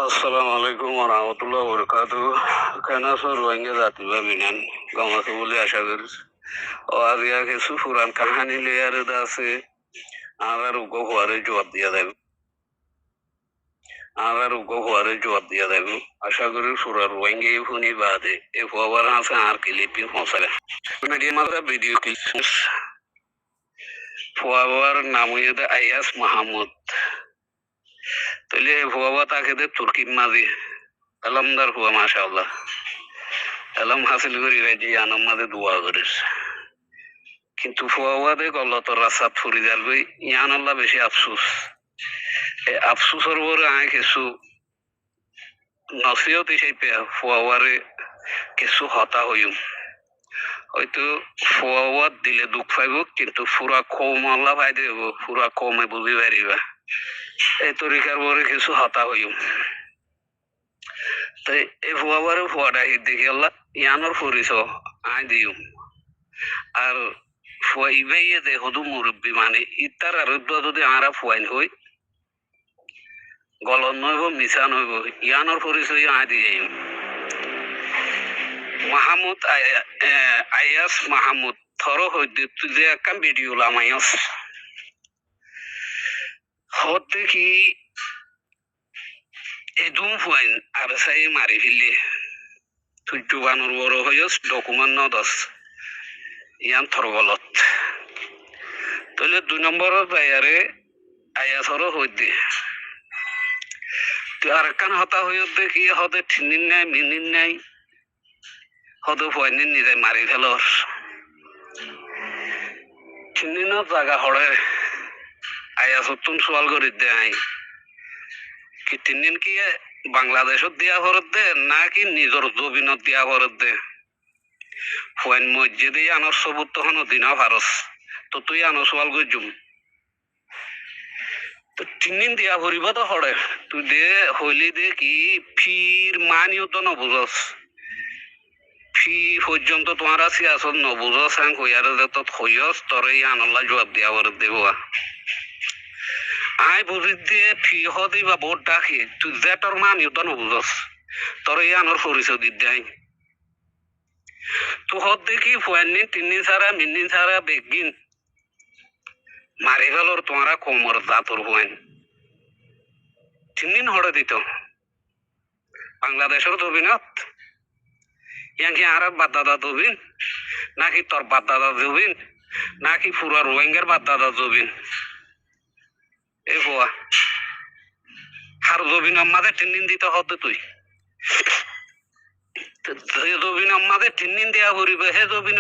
আসসালামু আলাইকুম ওয়া রাহমাতুল্লাহি ওয়া বারাকাতুহু। কেন আছো রোহিঙ্গা জাতি বা বিনান গমাকে বলে আশা করি ও আজিয়া কিছু পুরান কাহানি লেয়ার আছে আর উগো হওয়ারে জবাব দিয়া দেব আশা করি সুরা রোহিঙ্গা শুনি বাদে এ খবর আছে আর ক্লিপি পৌঁছালে মিডিয়া মাত্রা ভিডিও ক্লিপ ফুয়াবার নাম হইতে আইয়াস মাহমুদ তাহলে ফুয়াবা তাকে তুর্কি মাঝি আলমদার হুয়া মাশাআল্লাহ এলম হাসিল করি রাজি আনম মাঝে দোয়া করিস কিন্তু ফুয়াদে গলত রাসাত ফুরি যালবই ইয়ান আল্লাহ বেশি আফসুস এই আফসুসের পরে আয় কিছু নসিহত হিসেবে ফুয়ারে কিছু হতা হইম হয়তো ফুয়াদ দিলে দুঃখ পাইব কিন্তু ফুরা কম আল্লাহ পাই দেব ফুরা কমে বুঝি পারিবা এই তরিকার পরে কিছু হতা হইম তাই এই ফুয়াবারে ফুয়াটা দেখি আল্লাহ ইয়ানোর ফুরিস আয় দিম আর ফুয়াইবাইয়ে দে হদু মুরব্বী মানে ইতার আর যদি আরা ফুয়াইন হই গলন নইব মিশা নইব ইয়ানোর পরিচয় আয় দিয়ে যাইম মাহমুদ আয়াস মাহমুদ থর হইতে তুই যে একটা ভিডিও লামাইস হতে কি এদুম ফুয়াইন আর সাই মারি ফেললে তুই জুবানোর বড় হইস ডকুমেন্ট নদস ইয়ান থর গলত তাহলে 2 নম্বর বাইরে আয়াসরও হইতে তুই আর কান হতা হইতে কি হতে ঠিনিন নাই মিনিন নাই হতে ফুয়াইনি নিজে মারি ফেলস ঠিনিন জায়গা হড়ে আয়াসতুন সোয়াল করি দে আই কি তিনদিন কি বাংলাদেশত দিয়া ভরত দে নাকি নিজের জবিনত দিয়া ভরত দে ফুয়াইন মসজিদে আনর সবুত তখন দিনা ভারস তো তুই আনো সোয়াল গজুম তো 3 দিন দিয়া ভরিব তো হড়ে তুই দে হইলি দে কি ফির মানিও তো নবুঝস ফি পর্যন্ত তোমার আছি আসল নবুঝস হ্যাঁ হইয়ারে যে তো হইয়স তোর এই আনল্লা জবাব দিয়া ভরত দেব আই বুঝি দিয়ে ফি হদি বা ভোট ডাকি তুই যে তোর মানিও তো নবুঝস তোর এই আনর পরিচয় দিতে আই তো হদ দেখি ফুয়ানি 3 দিন ছাড়া মিন ছাড়া বেগিন মারি ফেলর তোমারা কোমর জাতর ফুয়াইন 3 দিন হড়ে দিত বাংলাদেশের জবিনত ইয়াকি আর বাদদাদা জবিন নাকি তোর বাদদাদা জবিন নাকি পুরা রোহিঙ্গার বাদদাদা জবিন এ ফুয়া হার জবিন আমাদের 3 দিন দিতে হতে তুই জবিন আমাদের 3 দিন দেওয়া করিবে হে জবিন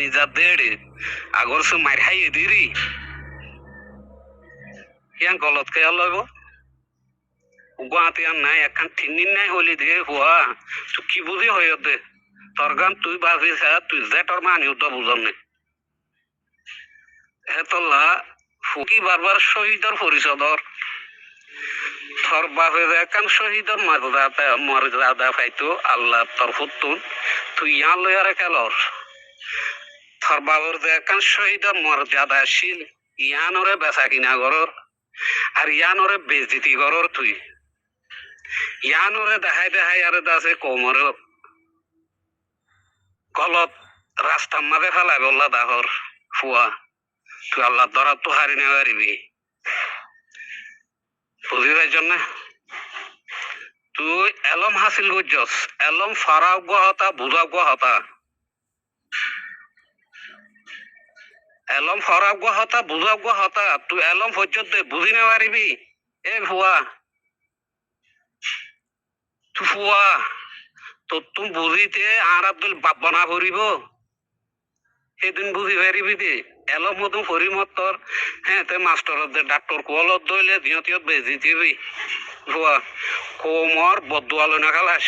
নিজা দেড়ে আগর সে মার খাইয়ে দিরি ইয়ান গলত খেয়াল লইব গুয়াহাটি আর নাই একখান 3 দিন নাই হলি দিয়ে হুয়া তুই কি বুঝি হয়ে দে তোর গান তুই বাজি তুই যে তোর মানিও তো বুঝন নে হেতল্লা ফুকি বারবার শহীদর পরিষদর তোর বাপে একখান শহীদর মর্যাদা পাইতো আল্লাহ তোর ফুতুন তুই ইয়ান লইয়ারে খেলর তোর বাবুর যে একখান শহীদর মর্যাদাশীল ইয়ানরে বেচা কিনা করর আর ইয়ানরে বেজিতি করর তুই ইয়ানরে দেখাই আর দাসে কোমর গলত রাস্তার মাঝে ফেলাই বললা দাহর ফুয়া তুই আল্লাহ ধরা তো হারি না পারিবি বুঝি যাই জন্য তুই এলম হাসিল করছস এলম ফারাগ হতা বুঝাগ হতা এলম ফারাগ হতা বুঝাগ হতা তুই এলম পর্যন্ত বুঝি না পারিবি এ ফুয়া তুই ফুয়া তো তুমি বুঝিতে আর আব্দুল বাপনা করিব সেদিন বুঝি পারিবি দে এলম মতো পরিমত্তর হ্যাঁ তে মাস্টার ডাক্তার কোয়ালত দইলে দিয়ত বেজি দিবি ফুয়া কোমর বদুয়ালো না খালাস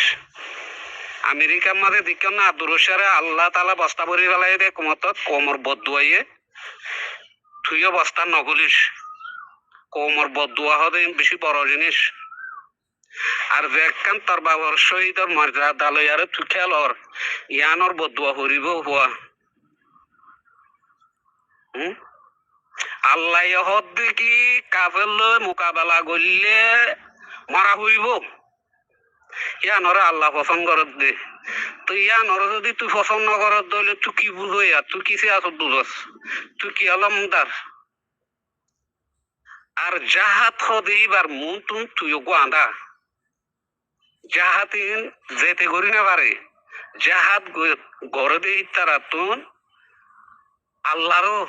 আমেরিকার মাঝে দিক না আদুরসারে আল্লাহ তালা বস্তা ভরি ফেলাই দে কোমতত কোমর বদুয়াইয়ে তুইও বস্তা নগলিস কোমর বদুয়া হদে বেশি বড় জিনিস আর যে একখান তোর বাবার শহীদর মর্যাদা লইয়ারে তুই খেলর ইয়ানোর বদুয়া করিব হুয়া আল্লাহ হদ দেখি কাফের লই মোকাবেলা করলে মারা হইব ইয়ানরে আল্লাহ পছন্দ করত দে তো ইয়ানরে যদি তুই পছন্দ করত দলে তুই কি বুঝো ইয়া তুই কিসে আস বুঝস তুই কি আলমদার আর জাহাত হদিবার মুন তুই গো আন্দা জাহাতিন যেতে করি না পারে জাহাত গড়ে দিয়ে তারা তুন আল্লাহরও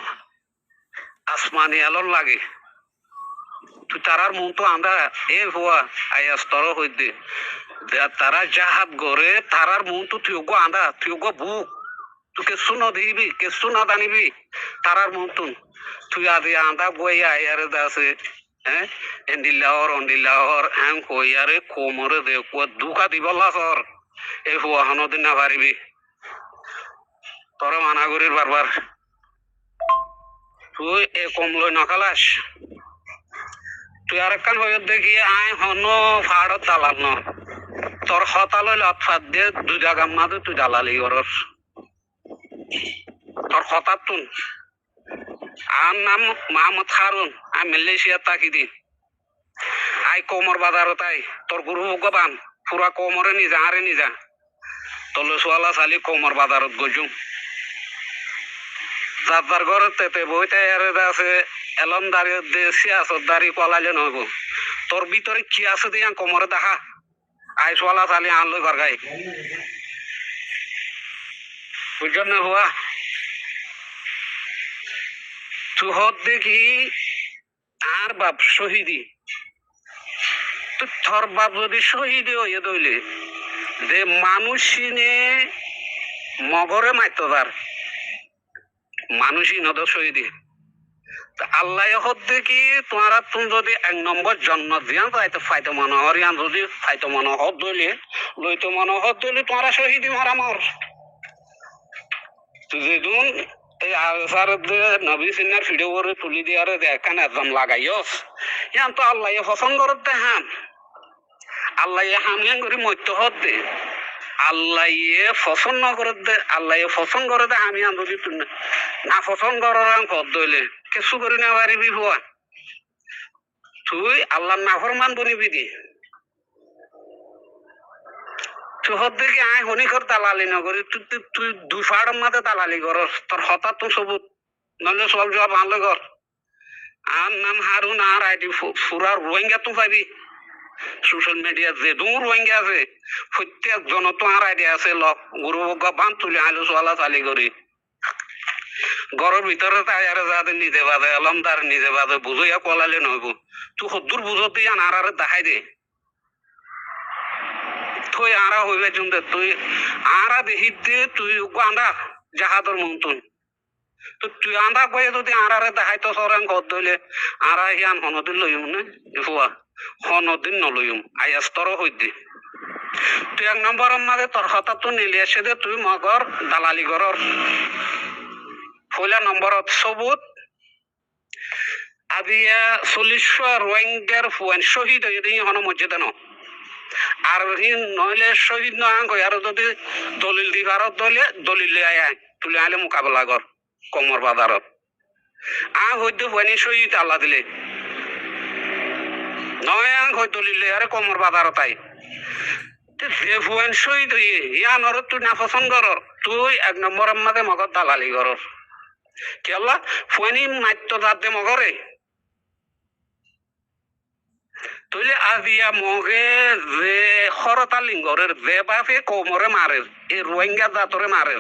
আসমানি আলোর লাগে তুই তারার মন তো আন্দা এ হওয়া আয়াস্তর হইতে তারা জাহাত গড়ে তারার মন তো তুই গো আন্দা তুই গো বুক তুই কেসু ন দিবি কেসু না জানিবি তারার মন তুই আদি আন্দা বই আয়ারে দাসে হ্যাঁ অন্ডিল্লাহর হ্যাং কইয়ারে কোমরে দে দুকা দিব লাসর এই হুয়া হনদিন না পারিবি তোর মানা করির বারবার তুই এ কম লই নখালাস তুই আর একখান হয়ে দেখি আই হন ফাড়ত দালাল ন তোর হতালই লতফাত দিয়ে দু জায়গার মাঝে তুই দালালি করস তোর হঠাৎ তুন আর নাম মাহমুদ হারুন আমি মালয়েশিয়া তাকি দি আই কোমর বাজার তাই তোর গুরু ভগবান পুরা কোমরে নিজা আরে নিজা তলে সোয়ালা চালি কোমর বাজারত গজুম যার ঘরে তেতে বইতে আছে এলম দাঁড়িয়ে দেশি আসত দাঁড়ি পলাইলে নহব তোর ভিতরে কি আছে দিয়ে কোমরে দেখা আই সোয়ালা চালি আনলই ঘর গাই বুঝছেন না হুয়া তুই হত দেখি আর বাপ শহীদি তো থর বাপ যদি শহীদ হয়ে দইলে যে মানুষিনে মগরে মাইত তার মানুষই নদ শহীদি আল্লাহ হত দেখি তোমার তুমি যদি এক নম্বর জন্ম দিয়ান তাইতো ফাইতো মনোহর ইয়ান যদি ফাইতো মনোহর দইলে লইতো মনোহর দইলে তোমারা শহীদি মারা মর তুই যেদিন এই আসার নবী সিনার ভিডিও করে তুলি দিয়ারে দেখান একদম লাগাইস ইয়ান তো আল্লাহ পছন্দ করতে হাম আল্লাহ হামিয়ান করি মধ্য হত দে আল্লাহ পছন্দ করে দে আল্লাহ পছন্দ করে দে হামিয়ান যদি তুই না পছন্দ করার পদ দইলে কিছু করি না পারিবি হুয়া তুই আল্লাহ নাফরমান বনিবি দি তুই হত দেখি আয় হনিকর দালালি নকরি তুই দুই ফাড়ের মাঝে দালালি করস তোর হঠাৎ তো সবুত নইলে সব জবাব আনলে কর আর নাম হারুন আর আইডি ফুরার রোহিঙ্গা তো পাবি সোশ্যাল মিডিয়া যে দূর রোহিঙ্গা আছে প্রত্যেক জন তো আর আইডিয়া আছে লক গুরু বান তুলে আলু সোয়ালা চালি করি ঘরের ভিতরে তাই যাতে নিজে বাজে আলমদার নিজে বাজে বুঝাইয়া কলালে নহব তুই সদ্দুর বুঝতে আর দেখাই দে তুই আরা হইবে চুনতে তুই আরা দেখিত দে তুই আন্দা জাহাদর মন্তন তো তুই আন্দা কয়ে যদি আরারে দেখাইতো সরাং ঘর দইলে আরা হিয়ান হনদিন লইম নে হুয়া হনদিন নলইম আয়াস্তর হইতে তুই এক নম্বরের মাঝে তোর হঠাৎ তো নিলে এসে দে তুই মগর দালালি করর পয়লা নম্বরত সবুত আদিয়া 40 রোহিঙ্গার ফুয়ান শহীদ হয়ে দিয়ে হন মসজিদে ন আর নইলে শহীদ নয় আর যদি দলিল দিবারত দলিল আয় তুলে আইলে মোকাবেলা কর কমর বাজারত হইতে ফুয়ানি শহীদ আল্লাহ দিলে নয় হই দলিল আরে কমর বাজারত আই যে ফুয়ান শহীদ হইয়ে ইয়ানর তুই না পছন্দ কর তুই এক নম্বরের মাঝে মগর দালালি করর কেলা ফুয়ানি মাত্য দাঁত মগরে তুইলে আজিয়া মগে যে খরতা লিঙ্গরের যে বাপে কোমরে মারে এই রোহিঙ্গা জাতরে মারে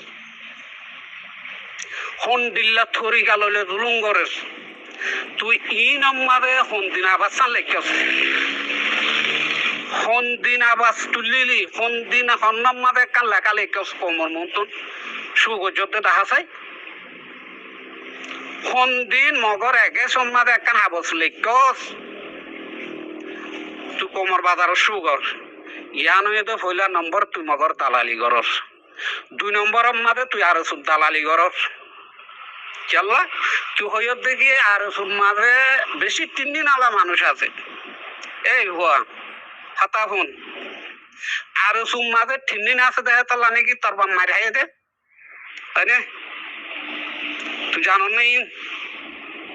হন্দিল্লা থরি গাললে জুলুঙ্গরের তুই ই নম্বরে হন্দিন আবাস লেখস হন্দিন আবাস তুলিলি হন্দিন হন্নম্মাদে কান লেখা লেখস কোমর মতন সুগজতে দেখা চাই হন্দিন মগর একে সম্মাদে একখান হাবস লেখস তুই কোমর বাজার সুগর ইয়ান তো পয়লা নম্বর তুই মগর দালালি করস 2 নম্বরের মাঝে তুই আর সব দালালি করস চল্লা তুই হইত দেখি আর সব মাঝে বেশি 3 দিন আলা মানুষ আছে এই হুয়া হাতা হুন আর সব মাঝে 3 দিন আছে দেখে তালা নাকি তোর বাম মারি হাই দে তাই না তুই জানো নেই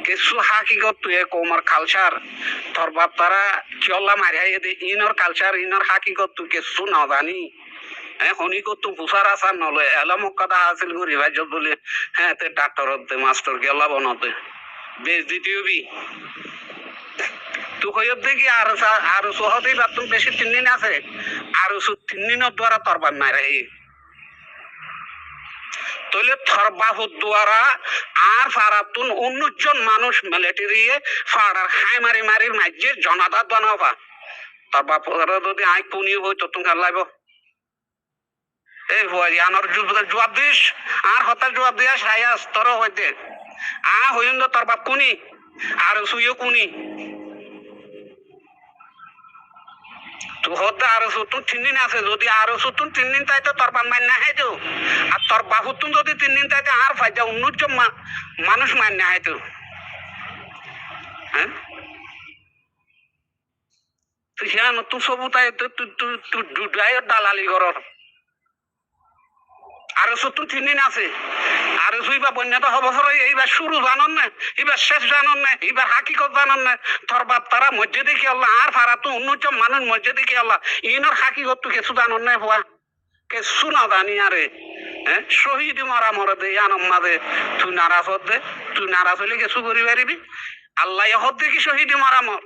কিছু হাকিগত তুই কোমার কালচার তোর বাপ তারা কিয়ল্লা মারিয়াই দে ইনর কালচার ইনর হাকিগত তুই কিছু না জানি হ্যাঁ হনি কত বুসার আসার নলে এলাম কথা হাসিল করি ভাই বলে হ্যাঁ তে ডাক্তার হতে মাস্টার গেলা বনতে বেশ দ্বিতীয় বি তুই হইব দেখি আর সহজেই বাথরুম বেশি 3 দিন আছে আর 3 দিনের দ্বারা তোর বাপ মারাই তাহলে থরবাহুর দ্বারা আর ফারাতুন 19 জন মানুষ মিলিটারি ফাড়ার হাই মারি মারি মাঝে জনাদার বানাবা তোর বাপ যদি আই পুনি হই তো তুমি লাগব এই হই আনর জবাব দিস আর হতা জবাব দিয়া সায়াস তোর হইতে হইন তোর বাপ কুনি আর সুইও কুনি তো হতে আর তুই 3 দিন আছে যদি আর তুই 3 দিন তাই তো তোর বাপ মান্য হাইতো আর তোর বাবু তুমি যদি 3 দিন তাইতে আর ফাইজা 19 জন মানুষ মান্য হাইতো হ্যাঁ তুই হ্যাঁ তুই সবু তাই তুই ডুডাই দালালি করর আর তুই 3 দিন আছে আর সুইবা বন্যা তো হবছর এইবার শুরু জানন না এবার শেষ জানন না এবার হাকিকত জানন না তোর বাপ তারা মসজিদে কি আল্লাহ আর ফারা তো 19 জন মানুষ মসজিদে কি আল্লাহ ইনর হাকিকত তুই কিছু জানন না হওয়া কিছু না জানি আরে হ্যাঁ শহীদ মারা মরে দে আনম মাঝে তুই নারাজ হত দে তুই নারাজ হলে কিছু করি পারিবি আল্লাহ হত দে কি শহীদ মারা মর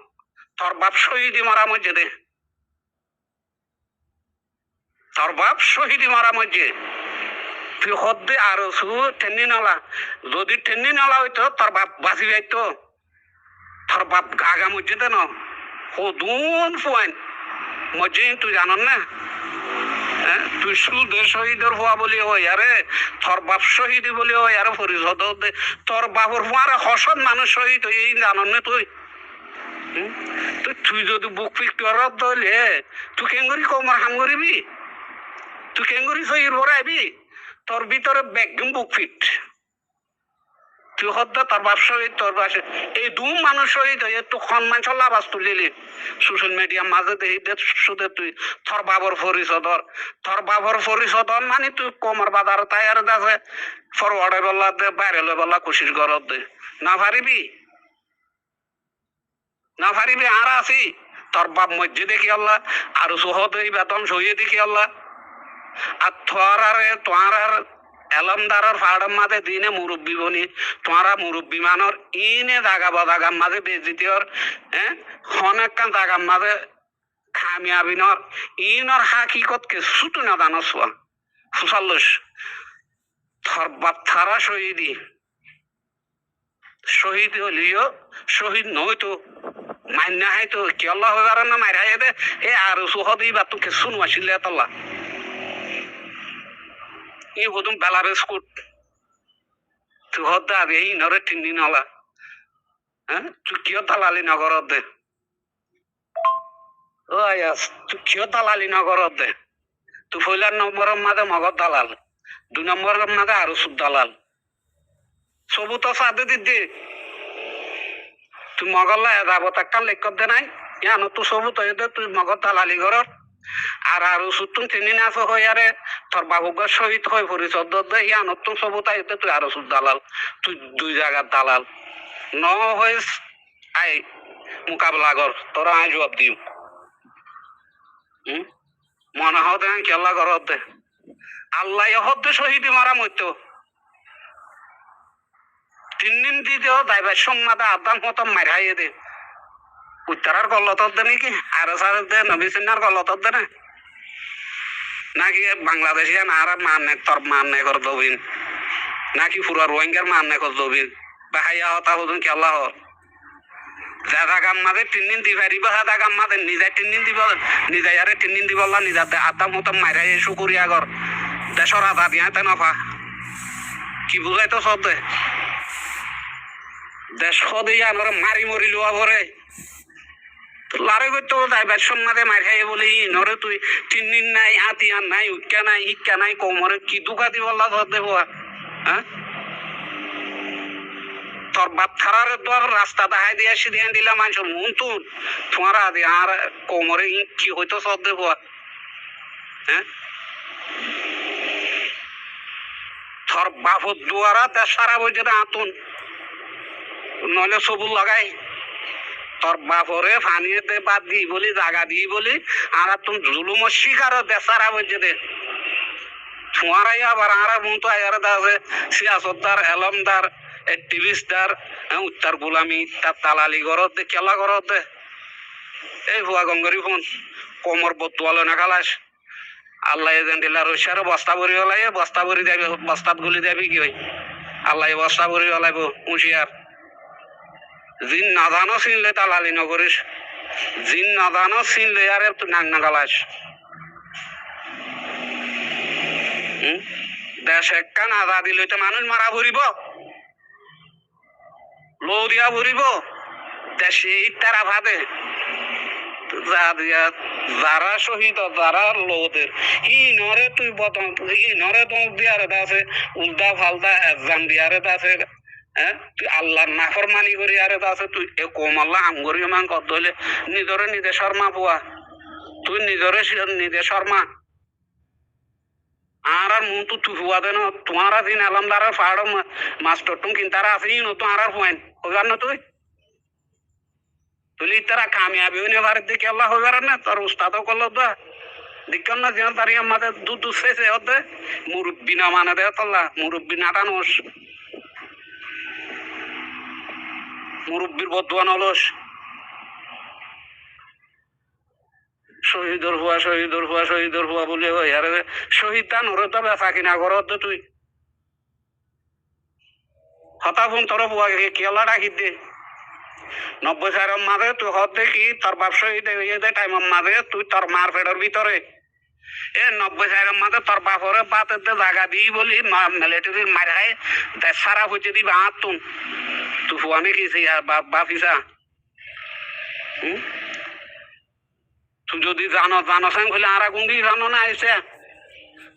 তোর বাপ শহীদ মারা মসজিদে তোর বাপ শহীদ মারা মসজিদ তুই হদ্দে আর টেনি নালা যদি টেনি নালা হইতো তোর বাপ বাঁচি যাইতো তোর বাপ আগা মসজিদে ন হদুন পয়েন্ট মসজিদ তুই জানন না তুই সুদের শহীদের হওয়া বলি হয় আরে তোর বাপ শহীদ বলি হয় আরে পরিষদ তোর বাপর আরে হসন মানুষ শহীদ হই এই জানন না তুই তুই যদি বুক পিক্টর দলে তুই কেঙ্গুরি কমার হাম করিবি তুই কেঙ্গুরি শহীদ ভরাইবি তোর ভিতরে ব্যাগম বুক ফিট তুই হদ্দা তোর বাপ শহীদ তোর বাসে এই দু মানুষ শহীদ হয়ে তুই সম্মান চল্লা বাস তুলিলি সোশ্যাল মিডিয়ার মাঝে দেখি শুধু তুই তোর বাবর পরিষদর মানে তুই কমার বাজার তাই আর আছে ফরওয়ার্ডে বললা দে বাইরে বললা কোশিশ করত দে না পারিবি আর আছি তোর বাপ মসজিদে কি আল্লাহ আর সুহদ এই বেতন সইয়ে দেখি আল্লাহ আর তোমার আর এলমদারের ফাড়ার মাঝে দিনে মুরব্বী বনি তোমারা মুরব্বী মানর ইনে জাগার মাঝে বেজিতির অনেক জাগার মাঝে খামিয়াবিনর ইনর হাকিকত কে ছুটু না জানস ফুসাল্লস থর বাপ থারা শহীদ হলিও শহীদ নইতো মান্য হাইতো কি আল্লাহ হইবার না মাইরাই দে এ আর সুহদ ইবা তোকে শুনবাসিলে তল্লা এই হদুম বেলারেস কোট তুই হদ্দা আবে এই নরে 3 দিন হলা তুই কিয় দালালি নগরত দে ও আয়াস তুই কিয় দালালি নগরত দে তুই পয়লার নম্বরের মাঝে মগর দালাল 2 নম্বরের মাঝে আরো সুদ দালাল সবু তো সাদে দিদি তুই মগল্লা যাবত একটা লেখত দে নাই ইয়ানো তুই সবু তো তুই মগর দালালি করর আর সুতুন 3 দিন আছে হই আরে তোর বাবুগর শহীদ হয়ে পরিষদ দে ইয়ানো তুই সবু তাই তুই আরো সুদ দালাল তুই 2 জায়গার দালাল ন হইস আই মোকাবেলা কর তোরা আই জবাব দিম মনে হয় দেন কেলা করত দে আল্লাহ হদ্দে শহীদ মারা মইতো 3 দিন দিতেও দাইবার সম্মাদা আদাম হতম মারাইয়ে দে উত্তরার গল্লতর দে নাকি আর সারের দে নবী সিনার গল্লতর দে না নাকি বাংলাদেশি আর মানে কর দবিন নাকি পুরা রোহিঙ্গার মানে কর দবিন বাহাইয়া হতা হদুন কেলা হর দাদা গাম্মাদের 3 দিন দি পারিব দাদা গাম্মাদের নিজে 3 দিন দিব নিজে আরে 3 দিন দিবল্লা নিজাতে আদাম হতম মারাই শুকুরিয়া কর দেশর আদা দিয়া তে নফা কি বুঝাই তো সব দে দেশ সদে আমার মারি মরি লোয়া ভরে লারে করতে যাইবার সম্মাদে মার খাই বলে নরে তুই 3 দিন নাই আতিয়ান নাই হিক্কা নাই কোমরে কি দুকা দিবল্লা ধর দেব হ্যাঁ তোর বাপ থারার তোর রাস্তা দেখাই দিয়ে সিদিয়ান দিলাম মানুষ মন তুন তোমার আদি আর কোমরে কি হইতো সব দেব হ্যাঁ তোর বাপর দুয়ারা দেশ সারা বই যেটা আতুন নইলে সবুর লাগাই তোর বাপরে ফানিয়ে দে বাদ দিই বলি জাগা দিই বলি আর তুমি জুলুম শিকার দেশারা বলছে দে ছোঁয়ারাই আবার আর মতো আয়ার দাসে সিয়াসতদার এলমদার অ্যাক্টিভিস্টদার উত্তর গোলামি তার তালালি গরত দে কেলা গরত দে এই ভুয়া গঙ্গরি ফোন কোমর বতুয়ালো না খালাস আল্লাহ এজেন্ট দিলা রশিয়ার বস্তা ভরি হলাই বস্তা ভরি দেবে বস্তাত গুলি দেবি কি হয় আল্লাহ বস্তা ভরি হলাইব হুঁশিয়ার জিন না জানো চিনলে তালালি নকরিস জিন না জানো চিনলে আরে তুই নাক না গালাস দেশ একটা না দিলে তো মানুষ মারা ভরিব লো দিয়া ভরিব দেশে ইটারা ভাবে যারা শহীদ যারা লোদের ই নরে তুই বতন ই নরে দোষ দিয়ারে আছে উল্টা ফালটা এক্সাম দিয়ারে আছে হ্যাঁ তুই আল্লাহর নাফরমানি করি আরে আছে তুই এ কম আল্লাহ আম করি মান কত হইলে নিজরে নিজে শর্মা পোয়া তুই নিজরে নিজে শর্মা আর মন তো তুই হুয়া দেন তোমার দিন আলমদার ফাড় মাস্টার টুম কিনতারা আছে ই নতুন আর হুয়াইন হইবার না তুই তুলি তারা কামিয়াবি হইনে ভারত দিকে আল্লাহ হইবার না তোর উস্তাদও করলো দা দিকাম না যেন তারি আমাদের দুধ শেষে হতে মুরব্বী না মানে দে তোল্লা মুরব্বী নাটানোস মুরব্বীর বদুয়ান হলোস শহীদর হুয়া শহীদর হুয়া শহীদর হুয়া বলে হই আরে শহীদ তা নরে তো বেচা কিনা করত তুই হতা ফোন তোর হুয়া কেলা রাখি দে 90 সালের মাঝে তুই হত দেখি তোর বাপ শহীদ হয়ে দে টাইমের মাঝে তুই তোর মার পেটের ভিতরে এ 90 সালের মাঝে তোর বাপরে বাতের জায়গা দিই বলি মিলিটারির মারায় দেশ সারা হইতে দিবা হাত তুন তুই হুয়ানে খেয়েছি আর বাপিসা তুই যদি জানো সাং হলে আর গুঙ্গি জানো না আইসে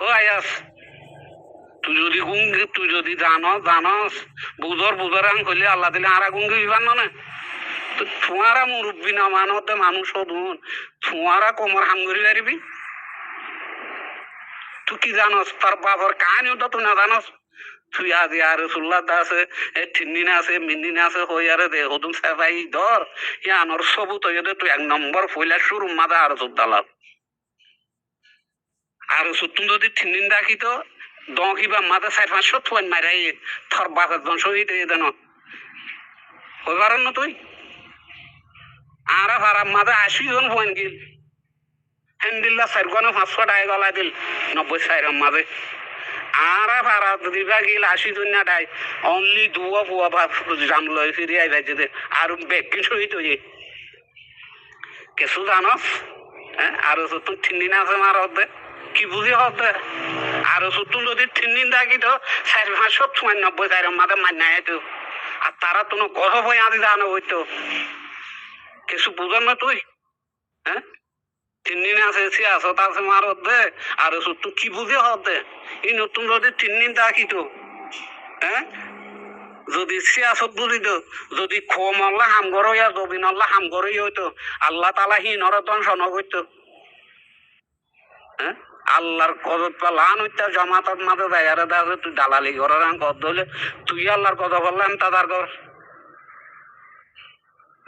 ও আয়াস তুই যদি জানস বুঝর আং হলে আল্লাহ দিলে আর গুঙ্গি জানো না তো তোমারা মুরব্বী না মানতে মানুষ ধুন তোমারা কোমর হাম করি পারিবি তুই কি জানস তার বাবার কাহানিও তো তুই না জানস তুই আজি আর সুল্লাহ আছে এ ঠিন্নিনা আছে মিন্দিনা আছে হই আরে দে হদুম সাই ধর ইয়ানোর সবুত হয়ে দে তুই 1 নম্বর ফইলা শুরু মাদা আর সুদ্দালাল আর সুতুন যদি ঠিন্নিন রাখি তো দকিবা মাদা 4-500 থুয়ান মারাই থর বাপের জন শহীদ হয়ে দেন হই পারেন না তুই আর হারাম মাদা 80 জন ফোন গিল হ্যান্ডিল্লা 4 গনে 500 টাকা গলা দিল 90 সাইরাম মাদে আর ভাড়া দিবা গিল 80 জন না ডাই অনলি দুয়া বুয়া বাপ জাম লই ফিরি আইবা যেতে আর বেক কিছু হইতো যে কিছু জানস হ্যাঁ আর তুই ঠিন্দিন আছে মার হতে কি বুঝি হতে আর তুই যদি ঠিন্দিন থাকি তো 4-500 90 মাদে মান নাই তো আর তারা তো গহ ভয় আদি জানো হইতো কিছু বুঝন না তুই হ্যাঁ তিনদিন আছে সিয়াসত আছে মার হতে আর তুই কি বুঝি হতে এই নতুন যদি 3 দিন থাকিত হ্যাঁ যদি সিয়াসত বুঝিত যদি খোম আল্লাহ হাম গর ইয়া জবিন আল্লাহ হাম গর হইতো আল্লাহ তালা হি নর ধ্বংস নগৈত হ্যাঁ আল্লাহর কদত পালান হইতা জমাতত মাঝে যাইয়ারে দাস তুই দালালি ঘরের কদ ধরলে তুই আল্লাহর কথা বললাম তাদার ঘর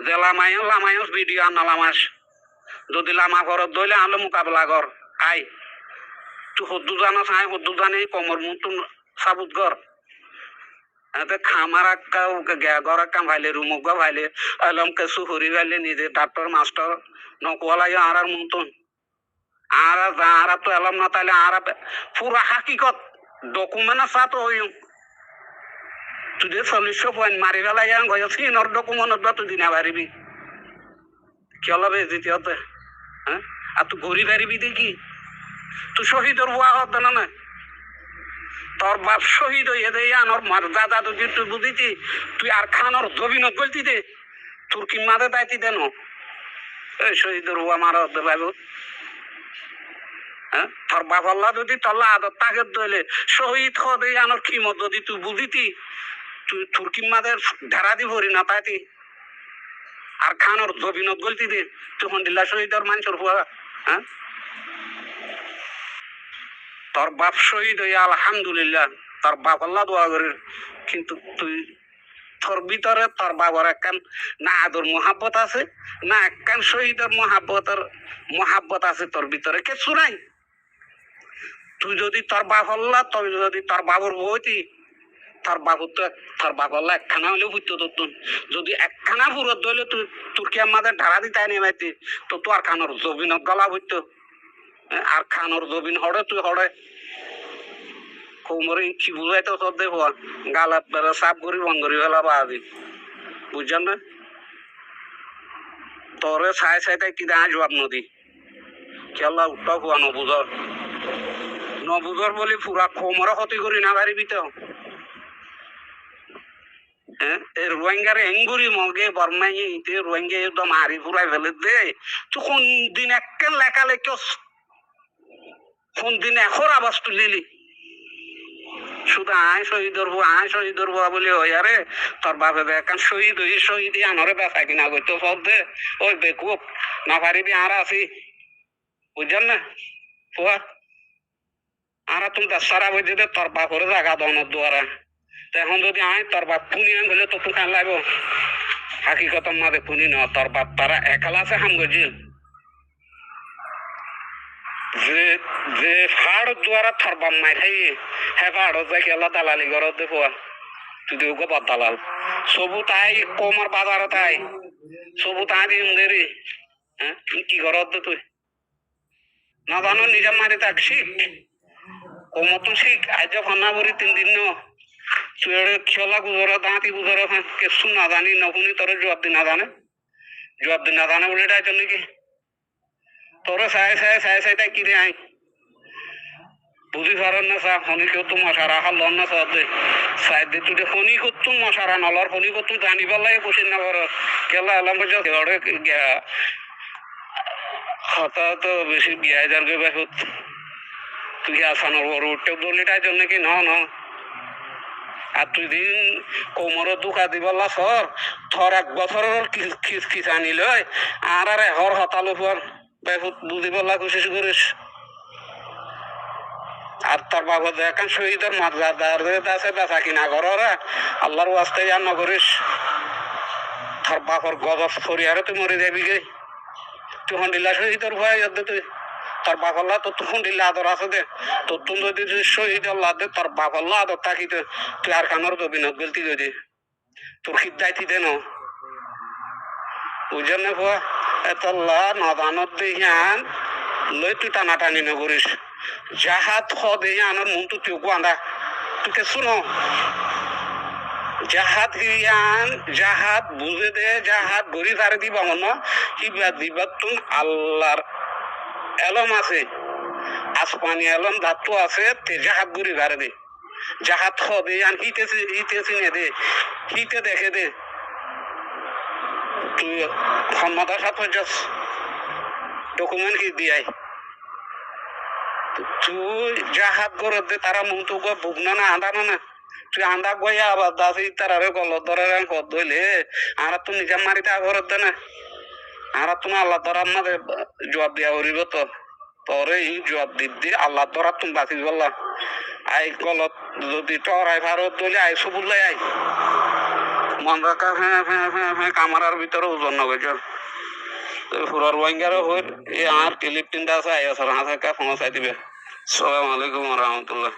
যে লামায়স ভিডিও আনালামাস যদি লামা ঘরত ধরলে আনলো মোকাবেলা কর আই তুই সদ্দু জানাস আই সদ্দু জানি কমর মুখ সাবুত কর এতে খামার ঘর কাম ভাইলে রুমুক ভাইলে এলম কেসু হরি ভাইলে নিজে ডাক্তার মাস্টার নকুয়ালাই আর মতন আর তো এলম না তাইলে আর পুরা হাকিকত ডকুমেন্ট আছে তো হই তুই 40 পয়েন্ট মারি ফেলাই সিনর ডকুমেন্ট তুই দিনা পারিবি কি হলবে দ্বিতীয়তে হ্যাঁ আর তুই ঘুরি পারিবি দেখি তুই শহীদর বুয়া হত না তোর বাপ শহীদ হইয়ে দে আনর মার দাদা যদি তুই বুঝিতি তুই আর খানর জবিনত বলতি দে তোর কি মাদে দাইতি দেন এই শহীদর বুয়া মার হতে পাইব হ্যাঁ তোর বাপ আল্লাহ যদি তল্লা আদর তাকে দইলে শহীদ হদে আনর কিমত যদি তুই বুঝিতি তুই তোর কি মাদে ঢেরা দি ভরি না তাইতি আর খানর জবিনত বলতি দে তখন দিল্লা শহীদর মানুষের বুয়া হ্যাঁ তোর বাপ শহীদ হইয়া আলহামদুলিল্লাহ তোর বাপ আল্লাহ দোয়া করে কিন্তু তুই তোর ভিতরে তোর বাবার একখান না আদর মহাব্বত আছে, না একখান শহীদের মহাব্বত আছে তোর ভিতরে, কিছু নাই। তুই যদি তোর বাপ হল্লা, তুই যদি তোর বাবুর বইতি, তোর বাবুর তো তোর বাপ হল্লা একখানা হলেও বুঝতো তোর, যদি একখানা ফুরত ধরলে তুই তোর কি আমাদের ঢাড়া দিতে নেমাইতি তো তোর খানোর জবিনত গলা বুঝতো। আর খানোর জবিন হড়ে তুই হড়ে কোমরে কি বুঝাইতো তোর দেখো গালাত বেড়ে সাপ করি বন্ধ করি ফেলা বাদি, বুঝছেন না? তোরে ছাই ছাই তাই কি দেখা জবাব নদী খেলা উঠা হওয়া নবুজর বলি পুরা কোমরে ক্ষতি করি না পারিবি তো। হ্যাঁ রোহিঙ্গারে এঙ্গুরি মগে বর্মাই রোহিঙ্গা একদম হারি ফুরাই ফেলে দে তুই কোন দিন একেন লেখা লেখ, কোন দিন এখন আবাস তুলিলি শুধু আয় শহীদ ধরবো বলে ওই আরে তোর বাপে বেকান শহীদ আনরে বেচা কিনা করতো সব দে ওই বেকুব না পারিবি আর আছি, বুঝছেন না? পোয়া আর তুমি সারা বুঝে দে তোর বাপরে জাগা দনের দুয়ারা। তো এখন যদি আয় তোর বাপ পুনি আন হলে তো তুই খান লাগবো হাকিকত মাঝে পুনি ন তোর বাপ তারা একালা আছে হাম গজি যে যে ফাড় দুয়ারা তোর বাপ মাই খাই হ্যাঁ ফাড় যাই খেলা দালালি ঘর দে পোয়া তুই দেবো বাদ দালাল সবু তাই কমার বাজারে তাই সবু তাই দিন দেরি। হ্যাঁ কি ঘর দে তুই না জানো নিজের মারি তাক শিখ কমতো শিখ আজ ফান্না বরি 3 দিন ন তুই খেলা গুজরে দাঁতি গুজরে কিছু না জানি নহুনি তোর জবাব দি না জানে বলে এটাই জন্য কি তোর সাই তাই কি রে আই বুঝি পারেন না সা ফনি কেউ তো মশারা হাল না সব দে সাই দে তুই ফনি করতুম মশারা নলর ফনি করতুম জানি পারলাই বসে না বড় খেলা এলাম বুঝে হতা তো বেশি বিয়ে যার গে বাহুত তুই আসানোর বড় উঠতে বলি এটাই জন্য কি ন আর তুই দিন কোমর দুখা দিবলা সর থর 1 বছরের খিস আনিল আর হর হতালো পর বেহুত বুঝি বলা কোশিস করিস। আর তোর বাবা দেখান শহীদের মাদ্রাদার আছে বেচা কিনা ঘররা আল্লাহর ওয়াস্তে আর নকরিস তোর বাপর গজব ফরিয়ারে তুই মরে যাবি গে তুই হন্ডিল্লা শহীদের ভয় তুই তোর বাপল্লা তোর তো হন্ডিল্লা আদর আছে দে তোর তুমি যদি শহীদ আল্লাহ দে তোর বাপল্লা আদর থাকিতে তুই আর কানোর দবি না গলতি করে তোর খিদাইতি দে ন বুঝেন না ভুয়া এতল্লা নদানত দেহিয়ান লই তুই টানাটানি নকরিস জাহাত খ দেহিয়ানোর মন তুই তুই আন্দা তুই কে শুনো জাহাত হিয়ান জাহাত বুঝে দে জাহাত গড়ি ধারে দিবা মন হিবা দিবা তুন আল্লাহর এলম আছে আসমানি এলম ধাতু আছে তে জাহাত গড়ি ধারে দে জাহাত খ দেহিয়ান হিতে চিনে দে হিতে দেখে দে তুই সম্মাদার সাথে যাস ডকুমেন্ট কি দিয়াই তুই জাহাত গড়ে দে তারা মন তো বুকনা না আন্দা না তুই আন্দা গয়া আবার দাসি তারারে গলত ধরে কত ধইলে আর তুই নিজে মারিতে ঘরত দে না আর তুমি আল্লাহ ধরার মাঝে জবাব দিয়া করিব তো তোরে এই জবাব দি আল্লাহ ধরার তুমি বাঁচি বললা আই গলত যদি টরাই ভারত ধইলে আই সবুল্লাই আই মন রাখা হ্যাঁ কামারার ভিতরে ওজন নগেছ পুরার ওয়াইঙ্গারও হই এই আর ক্লিপ 3টা আছে আই আসর হাতে কা ফোন চাই দিবে। আসসালামু আলাইকুম ওয়া রাহমাতুল্লাহ।